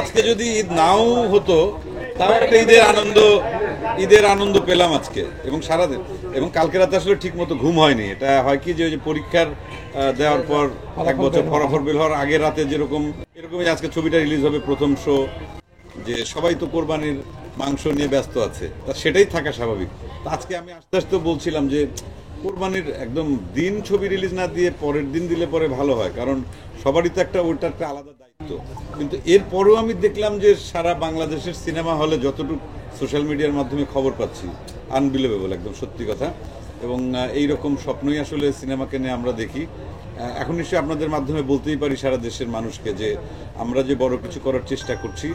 আজকে যদি ঈদ নাও হতো তাও একটা ঈদের আনন্দ পেলাম আজকে এবং সারাদিন। এবং কালকে রাতে আসলে ঠিক মতো ঘুম হয়নি। এটা হয় কি যে ওই যে পরীক্ষার দেওয়ার পর এক বছর ফলাফল বের হওয়ার আগের রাতে যেরকম, এরকমই আজকে ছবিটা রিলিজ হবে, প্রথম শো। যে সবাই তো কোরবানির মাংস নিয়ে ব্যস্ত আছে, তা সেটাই থাকা স্বাভাবিক। তা আজকে আমি আস্তে আস্তে বলছিলাম যে কোরবানির একদম দিন ছবি রিলিজ না দিয়ে পরের দিন দিলে পরে ভালো হয়, কারণ সবারই তো ওইটা একটা আলাদা দায়িত্ব। কিন্তু এরপরেও আমি দেখলাম যে সারা বাংলাদেশের সিনেমা হলে যতটুকু সোশ্যাল মিডিয়ার মাধ্যমে খবর পাচ্ছি, আনবিলিভেবল, একদম সত্যি কথা। এবং এইরকম স্বপ্নই আসলে সিনেমাকে নিয়ে আমরা দেখি। এখন নিশ্চয়ই আপনাদের মাধ্যমে বলতেই পারি সারা দেশের মানুষকে যে আমরা যে বড় কিছু করার চেষ্টা করছি,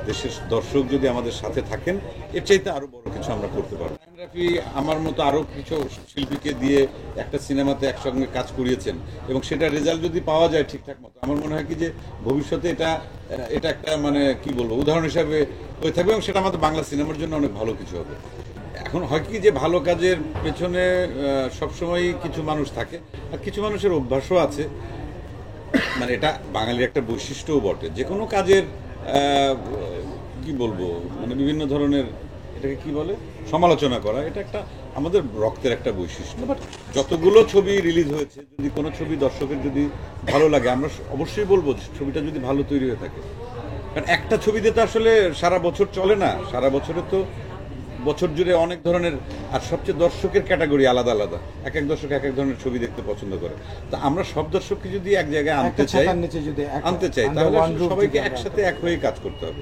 দেশের দর্শক যদি আমাদের সাথে থাকেন, এর চাইতে আরো বড় কিছু আমরা করতে পারবো। রাফি আমার মতো আরো কিছু শিল্পীকে দিয়ে একটা সিনেমাতে একসঙ্গে কাজ করিয়েছেন এবং সেটা রেজাল্ট যদি পাওয়া যায় ঠিকঠাক মতো, আমার মনে হয় কি যে ভবিষ্যতে এটা একটা মানে কি বলবো উদাহরণ হিসাবে হয়ে থাকবে এবং সেটা আমাদের বাংলা সিনেমার জন্য অনেক ভালো কিছু হবে। এখন হয় কি যে ভালো কাজের পেছনে সবসময় কিছু মানুষ থাকে, আর কিছু মানুষের অভ্যাসও আছে। মানে এটা বাঙালির একটা বৈশিষ্ট্যও বটে, যে কোনো কাজের কি বলবো মানে বিভিন্ন ধরনের, এটাকে কি বলে, সমালোচনা করা। এটা একটা আমাদের রক্তের একটা বৈশিষ্ট্য। বাট যতগুলো ছবি রিলিজ হয়েছে, যদি কোনো ছবি দর্শকের যদি ভালো লাগে, আমরা অবশ্যই বলবো ছবিটা যদি ভালো তৈরি হয়ে থাকে। কারণ একটা ছবিতে তো আসলে সারা বছর চলে না, সারা বছরে তো বছর জুড়ে অনেক ধরনের, আর সবচেয়ে দর্শকের ক্যাটাগরি আলাদা আলাদা। এক এক দর্শক এক এক ধরনের ছবি দেখতে পছন্দ করে। তা আমরা সব দর্শককে যদি এক জায়গায় আনতে চাই, তাহলে সবাইকে একসাথে এক হয়ে কাজ করতে হবে।